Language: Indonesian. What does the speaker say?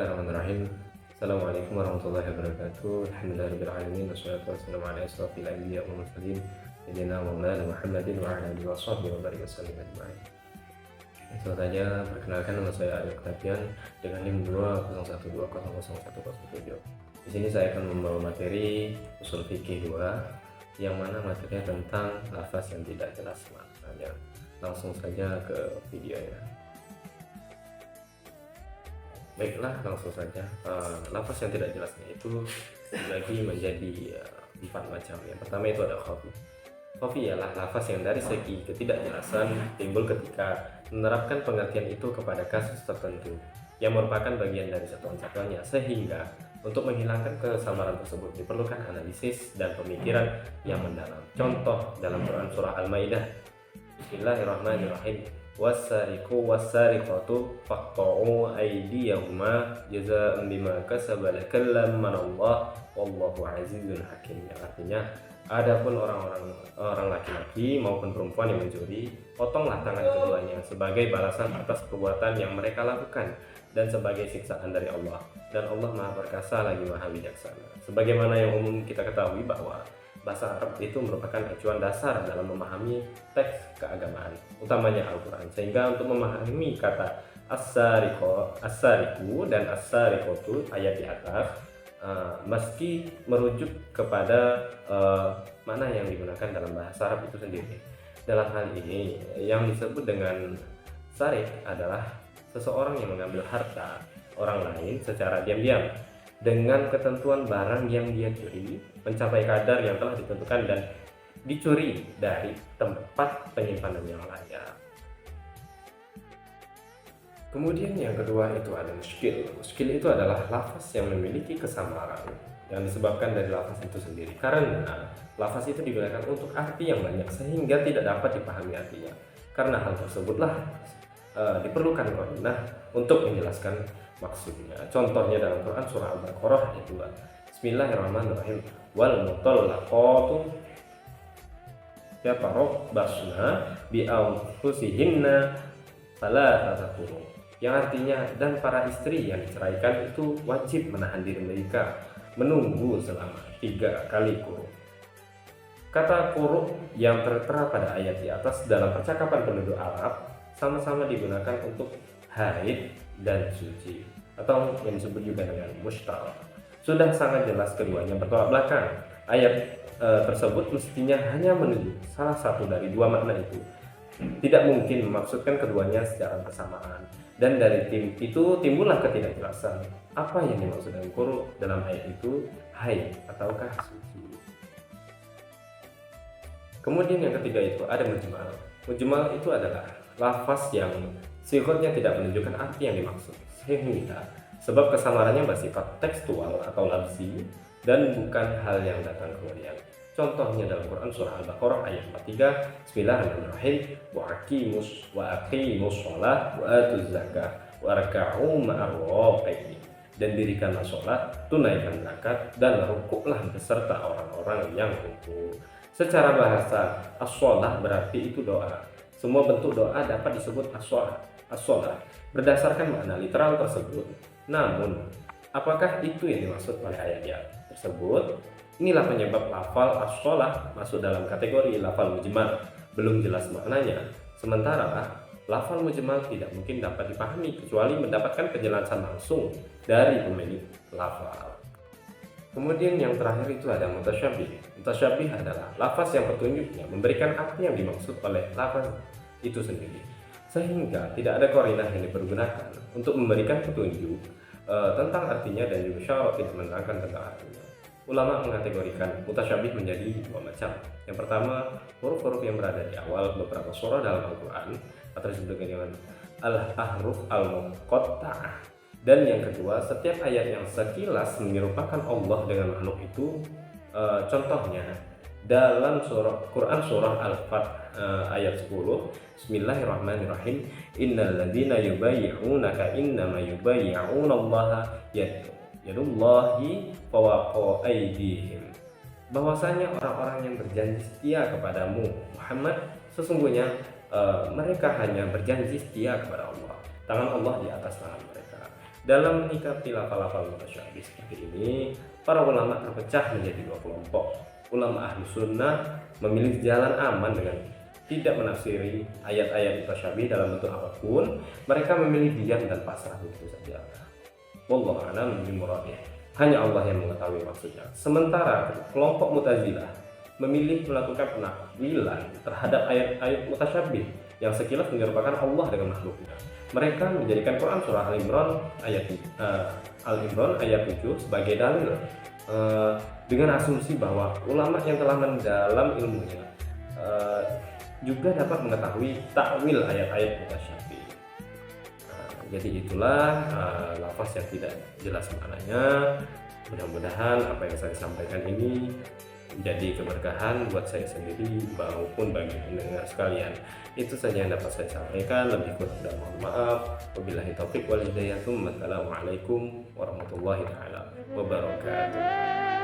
Bismillahirrahmanirrahim. Assalamualaikum warahmatullahi wabarakatuh. Alhamdulillahirabbil alamin wassalatu wassalamu ala asyrofil anbiya'i wal mursalin sayyidina Maulana Muhammadin wa ala alihi washabbihi wa barik wasallam ajma'in. Langsung saja, perkenalkan nama saya Aryo Octavian dengan NIM 201200107. Di sini saya akan membawa materi usul fikih 2 yang mana materinya tentang lafaz yang tidak jelas maknanya. Langsung saja ke videonya. Baiklah, langsung saja. Lafaz yang tidak jelasnya itu dibagi menjadi 4 macam. Yang pertama itu ada khafi. Khafi ialah lafaz yang dari segi ketidakjelasan timbul ketika menerapkan pengertian itu kepada kasus tertentu yang merupakan bagian dari satuan satuannya, sehingga untuk menghilangkan kesamaran tersebut diperlukan analisis dan pemikiran yang mendalam. Contoh dalam Quran surah Al-Maidah, Bismillahirrahmanirrahim. Wassariqu wassariqatu faqta'u aydiyahuma jazaa'an bima kasaba lakallamanallah wallahu azizun hakim. Yang artinya, adapun orang laki-laki maupun perempuan yang mencuri, potonglah tangan keduanya sebagai balasan atas perbuatan yang mereka lakukan dan sebagai siksaan dari Allah, dan Allah Maha Perkasa lagi Maha Bijaksana. Sebagaimana yang umum kita ketahui bahwa bahasa Arab itu merupakan acuan dasar dalam memahami teks keagamaan, utamanya Al-Quran. Sehingga untuk memahami kata as-sariqu dan as-sariqatu ayat di atas, meski merujuk kepada makna yang digunakan dalam bahasa Arab itu sendiri. Dalam hal ini, yang disebut dengan sarik adalah seseorang yang mengambil harta orang lain secara diam-diam dengan ketentuan barang yang dia curi mencapai kadar yang telah ditentukan dan dicuri dari tempat penyimpanan yang layak. Kemudian yang kedua itu ada muskil. Muskil itu adalah lafaz yang memiliki kesamaran yang disebabkan dari lafaz itu sendiri, karena lafaz itu digunakan untuk arti yang banyak sehingga tidak dapat dipahami artinya. Karena hal tersebutlah diperlukan qarinah untuk menjelaskan maksudnya. Contohnya dalam Quran surah Al-Baqarah ayat 2. Bismillahirrahmanirrahim. Wal mutallaqatu yatarabbasna bi anfusihinna thalathata quru. Yang artinya, dan para istri yang diceraikan itu wajib menahan diri mereka menunggu selama 3 kali quru. Kata quru yang tertera pada ayat di atas dalam percakapan penduduk Arab sama-sama digunakan untuk haid dan suci, atau yang disebut juga dengan mustal. Sudah sangat jelas keduanya bertolak belakang. Ayat tersebut mestinya hanya menunjuk salah satu dari dua makna itu. Tidak mungkin memaksudkan keduanya secara bersamaan. Dan dari itu timbullah ketidakjelasan. Apa yang dimaksud dengan quru dalam ayat itu, haid ataukah suci. Kemudian yang ketiga itu ada mujmal. Mujmal itu adalah lafaz yang sifatnya tidak menunjukkan arti yang dimaksud, sehingga sebab kesamarannya bersifat tekstual atau lafzi dan bukan hal yang datang kemudian. Contohnya dalam Quran surah Al-Baqarah ayat 43, Bismillahirrahmanirrahim. Wa aqimus shalah wa atuz zakah warka'u ma'ar raqiin. Dan dirikanlah sholat, tunaikan zakat, dan rukuklah beserta orang-orang yang rukuk. Secara bahasa, as-shalah berarti itu doa. Semua bentuk doa dapat disebut as-shalah berdasarkan makna literal tersebut. Namun, apakah itu yang dimaksud oleh ayat tersebut? Inilah penyebab lafal as-shalah masuk dalam kategori lafal mujmal, belum jelas maknanya. Sementara lafal mujmal tidak mungkin dapat dipahami kecuali mendapatkan penjelasan langsung dari pemilik lafal. Kemudian yang terakhir itu ada mutasyabih. Mutasyabih adalah lafaz yang petunjuknya memberikan arti yang dimaksud oleh lafaz itu sendiri, sehingga tidak ada qarinah yang dipergunakan untuk memberikan petunjuk tentang artinya, dan juga syarat tidak menerangkan tentang artinya. Ulama mengategorikan mutasyabih menjadi dua macam. Yang pertama, huruf-huruf yang berada di awal beberapa surah dalam Al-Quran atau disebut dengan al-ahruf al-muqatta'ah. Dan yang kedua, setiap ayat yang sekilas menyerupakan Allah dengan makhluk itu. Contohnya dalam Quran surah Al-Fath ayat 10, Bismillahirrahmanirrahim. Innal ladzina yubayyi'unaka innama yubayyi'unallaha yadullahi fawqa aydihim. Bahwasanya orang-orang yang berjanji setia kepadamu Muhammad, sesungguhnya mereka hanya berjanji setia kepada Allah. Tangan Allah di atas tangan mereka. Dalam menyikapi lafal-lafal mutasyabih seperti ini, para ulama terpecah menjadi dua kelompok. Ulama ahlu sunnah memilih jalan aman dengan tidak menafsiri ayat-ayat mutasyabih dalam bentuk apapun. Mereka memilih diam dan pasrah begitu saja. Wallahu a'lam bishawab. Hanya Allah yang mengetahui maksudnya. Sementara kelompok Mu'tazilah memilih melakukan penakwilan terhadap ayat-ayat mutasyabih yang sekilas menyerupakan Allah dengan makhluknya. Mereka menjadikan Quran surah Al-Imran ayat 7 sebagai dalil dengan asumsi bahwa ulama yang telah mendalam ilmunya juga dapat mengetahui takwil ayat-ayat mutasyabih. Jadi itulah lafaz yang tidak jelas maknanya. Mudah-mudahan apa yang saya sampaikan ini menjadi keberkahan buat saya sendiri maupun bagi pendengar sekalian. Itu saja yang dapat saya sampaikan. Lebih kurang dan mohon maaf. Wabillahi taufiq wal hidayah. Wassalamualaikum warahmatullahi wabarakatuh.